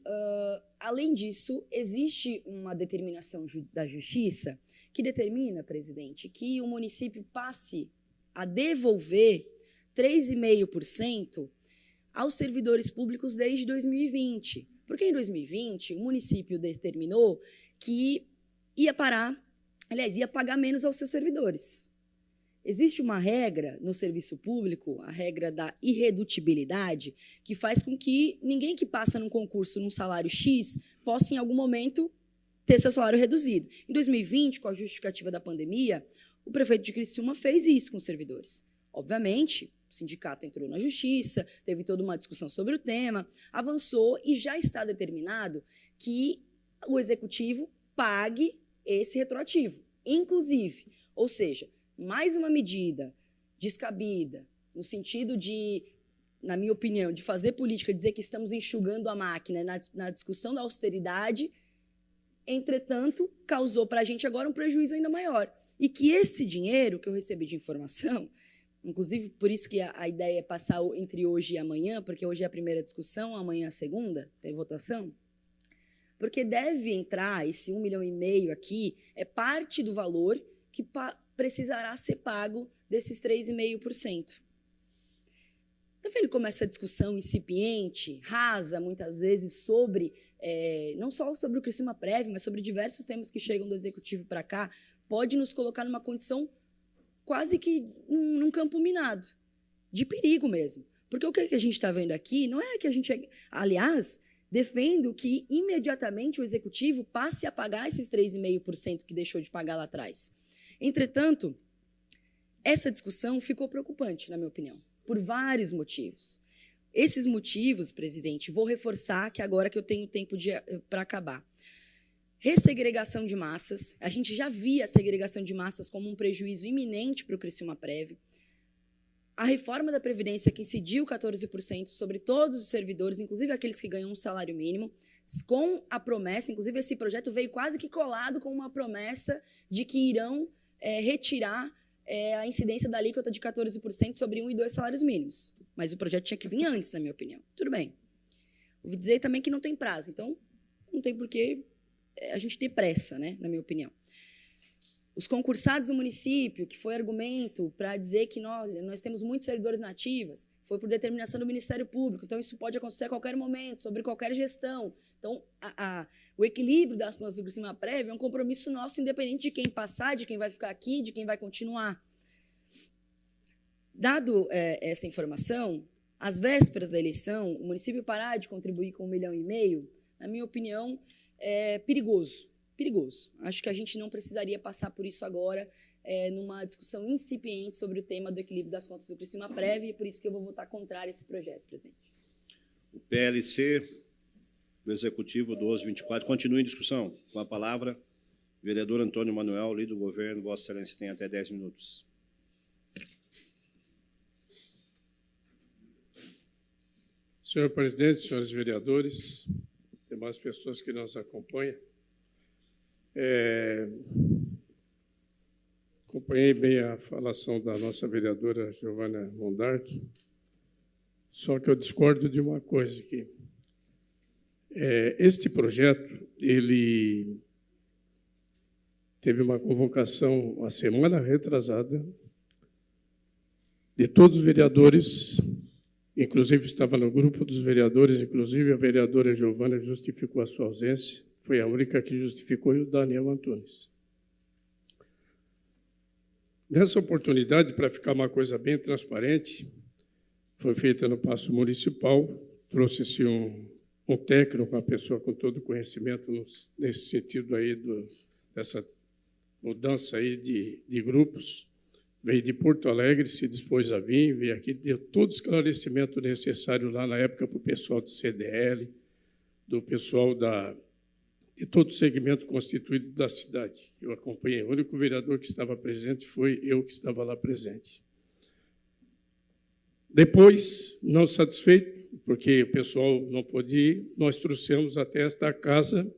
além disso, existe uma determinação da Justiça que determina, presidente, que o município passe a devolver 3,5% aos servidores públicos desde 2020. Porque em 2020 o município determinou que ia pagar menos aos seus servidores. Existe uma regra no serviço público, a regra da irredutibilidade, que faz com que ninguém que passa num concurso num salário X possa, em algum momento, ter seu salário reduzido. Em 2020, com a justificativa da pandemia, o prefeito de Criciúma fez isso com os servidores. Obviamente, o sindicato entrou na justiça, teve toda uma discussão sobre o tema, avançou e já está determinado que o executivo pague esse retroativo, inclusive. Ou seja, mais uma medida descabida, no sentido de, na minha opinião, de fazer política, dizer que estamos enxugando a máquina na discussão da austeridade, entretanto, causou para a gente agora um prejuízo ainda maior. E que esse dinheiro que eu recebi de informação, inclusive por isso que a ideia é passar entre hoje e amanhã, porque hoje é a primeira discussão, amanhã é a segunda, tem votação, porque deve entrar esse 1,5 milhão aqui, é parte do valor que precisará ser pago desses 3,5%. Está vendo como essa discussão incipiente, rasa, muitas vezes, sobre, não só sobre o Criciúma Prev, mas sobre diversos temas que chegam do Executivo para cá, pode nos colocar numa condição quase que num campo minado, de perigo mesmo. Porque o que a gente está vendo aqui não é que a gente, aliás, defendo que imediatamente o Executivo passe a pagar esses 3,5% que deixou de pagar lá atrás. Entretanto, essa discussão ficou preocupante, na minha opinião, por vários motivos. Esses motivos, presidente, vou reforçar que agora que eu tenho tempo para acabar. Ressegregação de massas, a gente já via a segregação de massas como um prejuízo iminente para o Criciúma Prev. A reforma da Previdência que incidiu 14% sobre todos os servidores, inclusive aqueles que ganham um salário mínimo, com a promessa, inclusive esse projeto veio quase que colado com uma promessa de que irão retirar a incidência da alíquota de 14% sobre 1 e 2 salários mínimos. Mas o projeto tinha que vir antes, na minha opinião. Tudo bem. Ouvi dizer também que não tem prazo, então não tem por que a gente ter pressa, né, na minha opinião. Os concursados do município, que foi argumento para dizer que nós temos muitos servidores nativos, foi por determinação do Ministério Público, então isso pode acontecer a qualquer momento, sobre qualquer gestão. Então, o equilíbrio das contas do Criciúma Prev é um compromisso nosso, independente de quem passar, de quem vai ficar aqui, de quem vai continuar. Dado essa informação, às vésperas da eleição, o município parar de contribuir com 1,5 milhão, na minha opinião, perigoso. Perigoso. Acho que a gente não precisaria passar por isso agora, numa discussão incipiente sobre o tema do equilíbrio das contas do Criciúma Prev, e por isso que eu vou votar contrário a esse projeto, presidente. O PLC do Executivo 1224 continua em discussão. Com a palavra, vereador Antônio Manuel, líder do governo. Vossa Excelência tem até 10 minutos. Senhor presidente, senhores vereadores, demais pessoas que nos acompanham, acompanhei bem a falação da nossa vereadora Giovana Mondardo, só que eu discordo de uma coisa aqui. Este projeto, ele teve uma convocação a semana retrasada de todos os vereadores, inclusive estava no grupo dos vereadores, inclusive a vereadora Giovana justificou a sua ausência, foi a única que justificou, e o Daniel Antunes. Nessa oportunidade, para ficar uma coisa bem transparente, foi feita no Paço Municipal, trouxe-se um técnico, uma pessoa com todo o conhecimento nesse sentido aí dessa mudança aí de grupos, veio de Porto Alegre, se dispôs a vir, veio aqui, deu todo o esclarecimento necessário lá na época para o pessoal do CDL, do pessoal de todo o segmento constituído da cidade. Eu acompanhei. O único vereador que estava presente foi eu que estava lá presente. Depois, não satisfeito, porque o pessoal não pôde ir, nós trouxemos até esta casa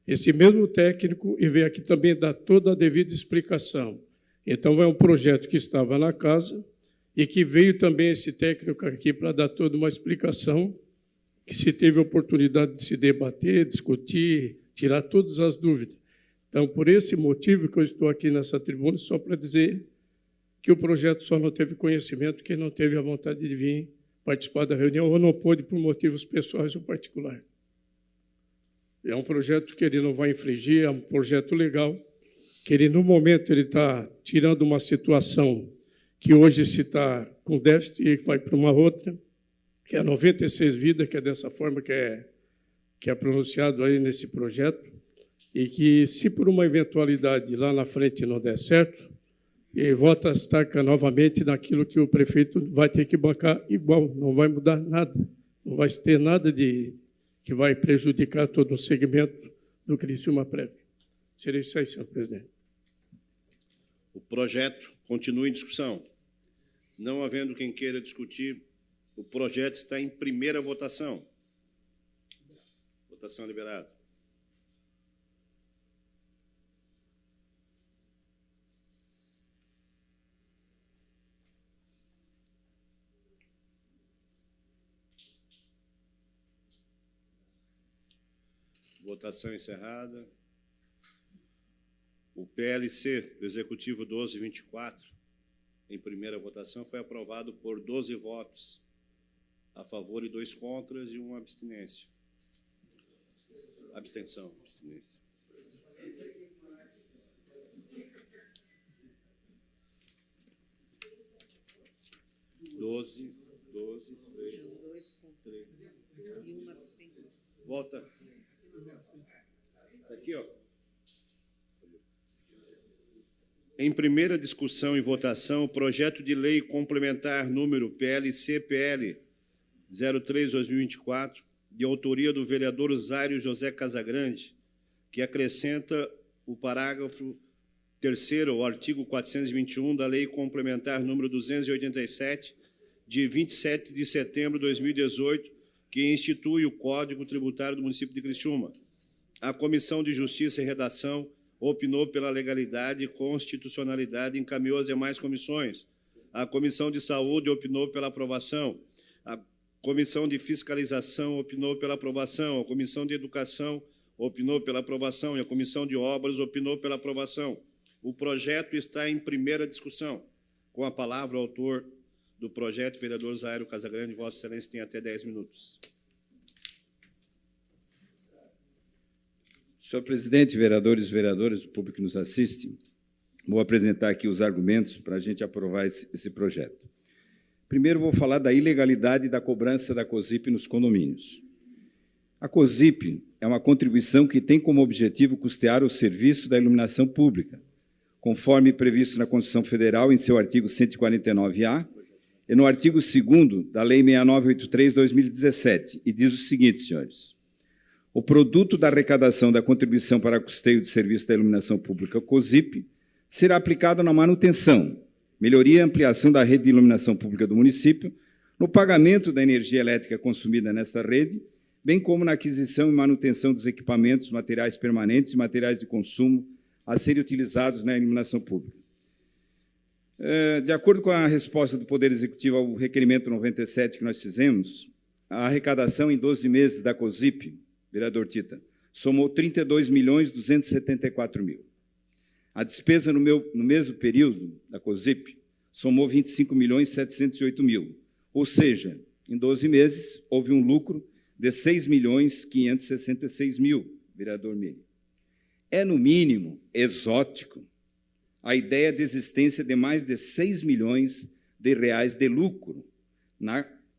esse mesmo técnico e veio aqui também dar toda a devida explicação. Então, é um projeto que estava na casa e que veio também esse técnico aqui para dar toda uma explicação, que se teve a oportunidade de se debater, discutir, tirar todas as dúvidas. Então, por esse motivo que eu estou aqui nessa tribuna, só para dizer que o projeto só não teve conhecimento quem não teve a vontade de vir participar da reunião ou não pôde por motivos pessoais ou particulares. É um projeto que ele não vai infringir, é um projeto legal, que ele, no momento, ele está tirando uma situação que hoje se está com déficit e vai para uma outra, que é 96 vidas, que é dessa forma que é pronunciado aí nesse projeto, e que, se por uma eventualidade lá na frente não der certo, ele volta a estaca novamente naquilo que o prefeito vai ter que bancar igual, não vai mudar nada, não vai ter nada que vai prejudicar todo o segmento do Criciúma Prev. Seria isso aí, senhor presidente. O projeto continua em discussão. Não havendo quem queira discutir, o projeto está em primeira votação. Votação liberada. Votação encerrada. O PLC do Executivo 1224, em primeira votação, foi aprovado por 12 votos a favor e 2 contras e 1 abstinência. Abstenção. Abstinência. Doze, 3. Volta. Aqui, ó. Em primeira discussão e votação, o projeto de lei complementar número PLC-PL 03/2024, de autoria do vereador Zário José Casagrande, que acrescenta o parágrafo 3º ao artigo 421 da Lei Complementar número 287, de 27 de setembro de 2018, que institui o Código Tributário do município de Criciúma. A Comissão de Justiça e Redação opinou pela legalidade e constitucionalidade e encaminhou as demais comissões. A Comissão de Saúde opinou pela aprovação. A Comissão de Fiscalização opinou pela aprovação. A Comissão de Educação opinou pela aprovação. E a Comissão de Obras opinou pela aprovação. O projeto está em primeira discussão. Com a palavra, o autor do projeto, vereador Zário Casagrande. Vossa Excelência tem até 10 minutos. Senhor presidente, vereadores e vereadoras, o público que nos assiste, vou apresentar aqui os argumentos para a gente aprovar esse projeto. Primeiro, vou falar da ilegalidade da cobrança da COSIP nos condomínios. A COSIP é uma contribuição que tem como objetivo custear o serviço da iluminação pública, conforme previsto na Constituição Federal, em seu artigo 149-A, e no artigo 2º da Lei 6983/2017, e diz o seguinte, senhores: o produto da arrecadação da contribuição para custeio de serviço da iluminação pública, COSIP, será aplicado na manutenção, melhoria e ampliação da rede de iluminação pública do município, no pagamento da energia elétrica consumida nesta rede, bem como na aquisição e manutenção dos equipamentos, materiais permanentes e materiais de consumo a serem utilizados na iluminação pública. De acordo com a resposta do Poder Executivo ao requerimento 97 que nós fizemos, a arrecadação em 12 meses da COSIP, vereador Tita, somou 32.274.000. A despesa no mesmo período da COSIP somou 25.708.000. Ou seja, em 12 meses, houve um lucro de 6.566.000, vereador Mili. É, no mínimo, exótico a ideia de existência de mais de 6 milhões de reais de lucro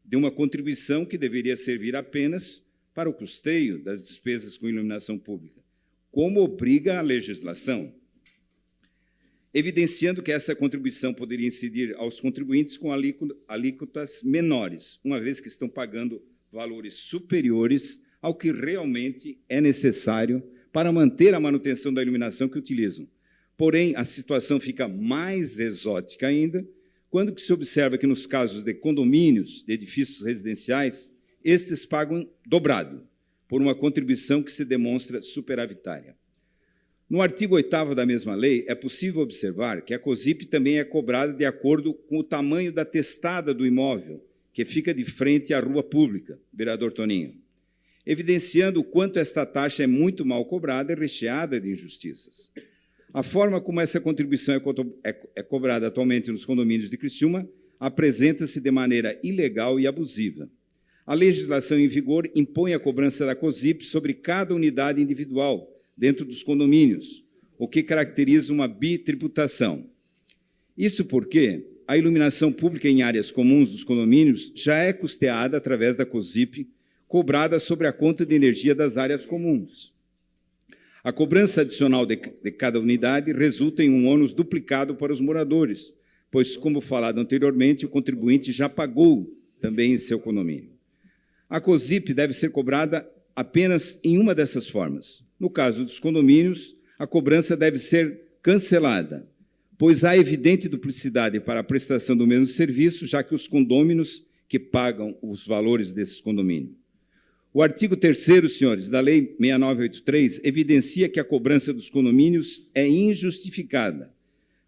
de uma contribuição que deveria servir apenas para o custeio das despesas com iluminação pública, como obriga a legislação, evidenciando que essa contribuição poderia incidir aos contribuintes com alíquotas menores, uma vez que estão pagando valores superiores ao que realmente é necessário para manter a manutenção da iluminação que utilizam. Porém, a situação fica mais exótica ainda quando se observa que, nos casos de condomínios de edifícios residenciais, estes pagam dobrado, por uma contribuição que se demonstra superavitária. No artigo 8º da mesma lei, é possível observar que a COSIP também é cobrada de acordo com o tamanho da testada do imóvel, que fica de frente à rua pública, vereador Toninho, evidenciando o quanto esta taxa é muito mal cobrada e recheada de injustiças. A forma como essa contribuição é cobrada atualmente nos condomínios de Criciúma apresenta-se de maneira ilegal e abusiva. A legislação em vigor impõe a cobrança da COSIP sobre cada unidade individual dentro dos condomínios, o que caracteriza uma bitributação. Isso porque a iluminação pública em áreas comuns dos condomínios já é custeada através da COSIP, cobrada sobre a conta de energia das áreas comuns. A cobrança adicional de cada unidade resulta em um ônus duplicado para os moradores, pois, como falado anteriormente, o contribuinte já pagou também em seu condomínio. A COSIP deve ser cobrada apenas em uma dessas formas. No caso dos condomínios, a cobrança deve ser cancelada, pois há evidente duplicidade para a prestação do mesmo serviço, já que os condôminos que pagam os valores desses condomínios. O artigo 3º, senhores, da Lei 6983, evidencia que a cobrança dos condomínios é injustificada,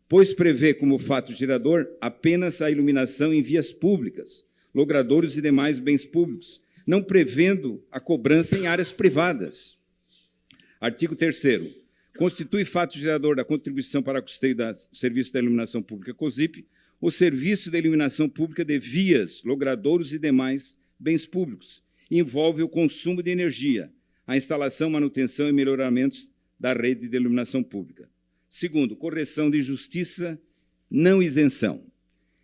pois prevê como fato gerador apenas a iluminação em vias públicas, logradouros e demais bens públicos, não prevendo a cobrança em áreas privadas. Artigo 3º. Constitui fato gerador da contribuição para custeio do serviço da iluminação pública COSIP o serviço da iluminação pública de vias, logradouros e demais bens públicos. Envolve o consumo de energia, a instalação, manutenção e melhoramentos da rede de iluminação pública. Segundo, correção de justiça, não isenção.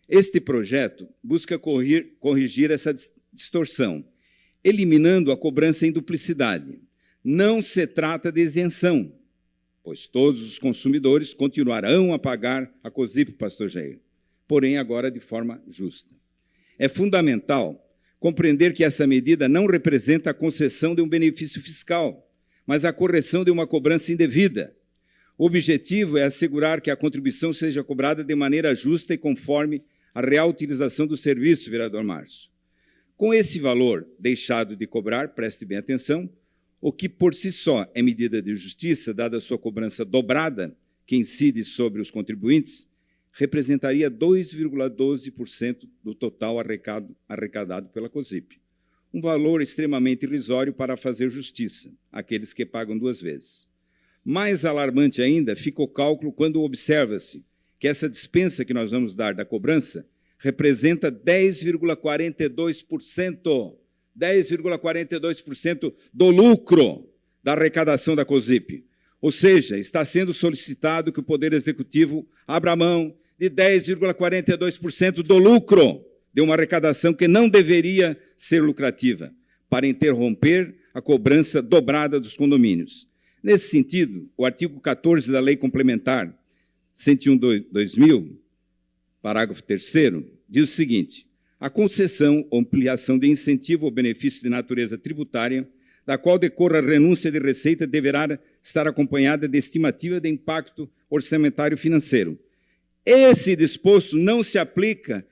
Este projeto busca corrigir essa distorção, eliminando a cobrança em duplicidade. Não se trata de isenção, pois todos os consumidores continuarão a pagar a COSIP, pastor Jair, porém agora de forma justa. É fundamental compreender que essa medida não representa a concessão de um benefício fiscal, mas a correção de uma cobrança indevida. O objetivo é assegurar que a contribuição seja cobrada de maneira justa e conforme a real utilização do serviço, vereador Márcio. Com esse valor deixado de cobrar, preste bem atenção, o que por si só é medida de justiça, dada a sua cobrança dobrada, que incide sobre os contribuintes, representaria 2,12% do total arrecadado pela COSIP. Um valor extremamente irrisório para fazer justiça àqueles que pagam duas vezes. Mais alarmante ainda fica o cálculo quando observa-se que essa dispensa que nós vamos dar da cobrança representa 10,42% do lucro da arrecadação da COSIP. Ou seja, está sendo solicitado que o Poder Executivo abra mão de 10,42% do lucro de uma arrecadação que não deveria ser lucrativa, para interromper a cobrança dobrada dos condomínios. Nesse sentido, o artigo 14 da Lei Complementar 101/2000, parágrafo 3º, diz o seguinte: a concessão ou ampliação de incentivo ou benefício de natureza tributária, da qual decorra a renúncia de receita, deverá estar acompanhada de estimativa de impacto orçamentário financeiro. Esse disposto não se aplica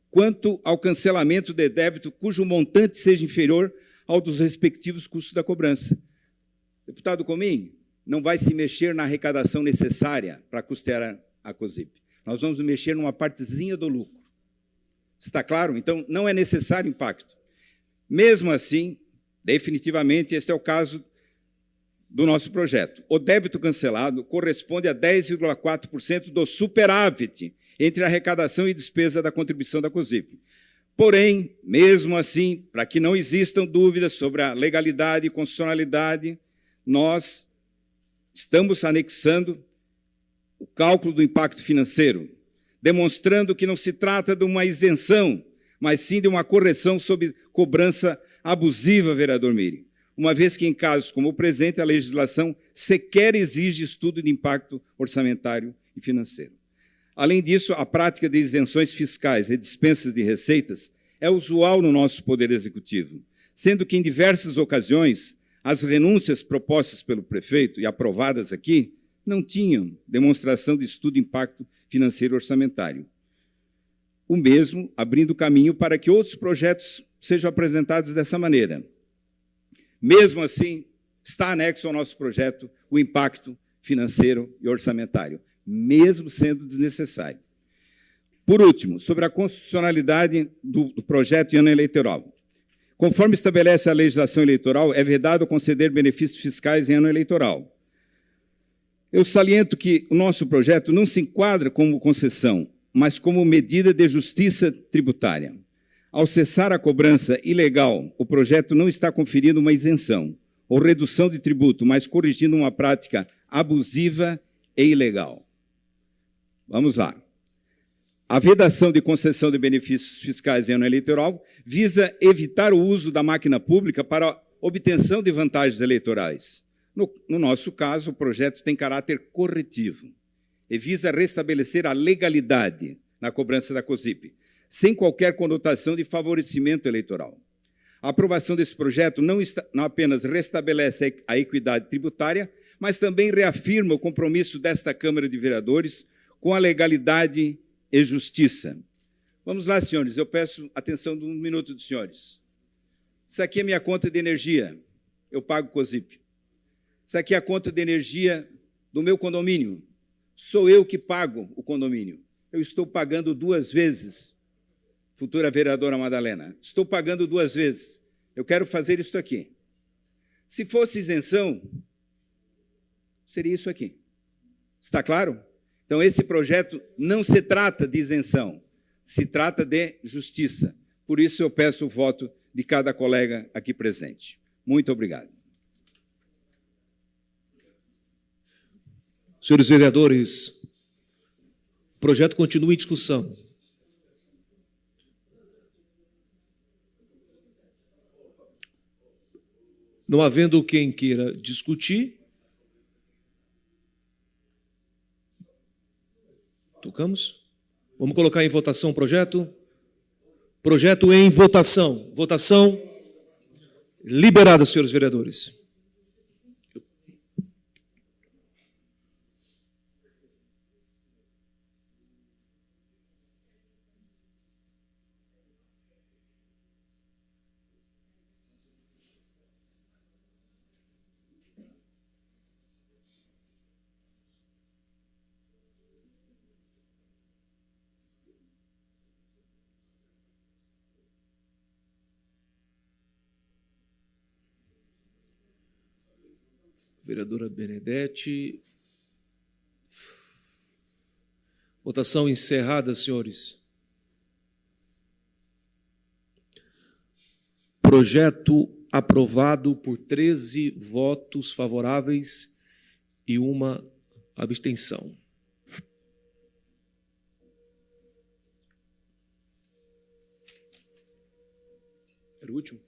quanto ao cancelamento de débito cujo montante seja inferior ao dos respectivos custos da cobrança. Deputado Comim, não vai se mexer na arrecadação necessária para custear a COSIP. Nós vamos mexer numa partezinha do lucro. Está claro? Então, não é necessário impacto. Mesmo assim, definitivamente, este é o caso do nosso projeto. O débito cancelado corresponde a 10,4% do superávit entre arrecadação e despesa da contribuição da COSIP. Porém, mesmo assim, para que não existam dúvidas sobre a legalidade e constitucionalidade, nós estamos anexando o cálculo do impacto financeiro, demonstrando que não se trata de uma isenção, mas sim de uma correção sob cobrança abusiva, vereador Miri, uma vez que, em casos como o presente, a legislação sequer exige estudo de impacto orçamentário e financeiro. Além disso, a prática de isenções fiscais e dispensas de receitas é usual no nosso Poder Executivo, sendo que, em diversas ocasiões, as renúncias propostas pelo prefeito e aprovadas aqui não tinham demonstração de estudo de impacto financeiro orçamentário. O mesmo abrindo caminho para que outros projetos sejam apresentados dessa maneira. Mesmo assim, está anexo ao nosso projeto o impacto financeiro e orçamentário, mesmo sendo desnecessário. Por último, sobre a constitucionalidade do projeto em ano eleitoral. Conforme estabelece a legislação eleitoral, é vedado conceder benefícios fiscais em ano eleitoral. Eu saliento que o nosso projeto não se enquadra como concessão, mas como medida de justiça tributária. Ao cessar a cobrança ilegal, o projeto não está conferindo uma isenção ou redução de tributo, mas corrigindo uma prática abusiva e ilegal. Vamos lá. A vedação de concessão de benefícios fiscais em ano eleitoral visa evitar o uso da máquina pública para obtenção de vantagens eleitorais. No nosso caso, o projeto tem caráter corretivo e visa restabelecer a legalidade na cobrança da COSIP, sem qualquer conotação de favorecimento eleitoral. A aprovação desse projeto não apenas restabelece a equidade tributária, mas também reafirma o compromisso desta Câmara de Vereadores com a legalidade e justiça. Vamos lá, senhores, eu peço atenção de um minuto dos senhores. Isso aqui é minha conta de energia, eu pago COSIP. Isso aqui é a conta de energia do meu condomínio. Sou eu que pago o condomínio. Eu estou pagando 2 vezes, futura vereadora Madalena. Estou pagando 2 vezes. Eu quero fazer isso aqui. Se fosse isenção, seria isso aqui. Está claro? Então, esse projeto não se trata de isenção, se trata de justiça. Por isso, eu peço o voto de cada colega aqui presente. Muito obrigado. Senhores vereadores, o projeto continua em discussão. Não havendo quem queira discutir, tocamos? Vamos colocar em votação o projeto? Projeto em votação. Votação liberada, senhores vereadores. Vereadora Benedetti. Votação encerrada, senhores. Projeto aprovado por 13 votos favoráveis e 1 abstenção. Era o último?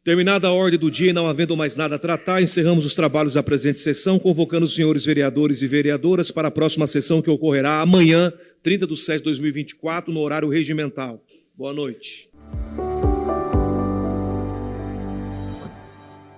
Terminada a ordem do dia e não havendo mais nada a tratar, encerramos os trabalhos da presente sessão, convocando os senhores vereadores e vereadoras para a próxima sessão que ocorrerá amanhã, 30/7/2024, no horário regimental. Boa noite.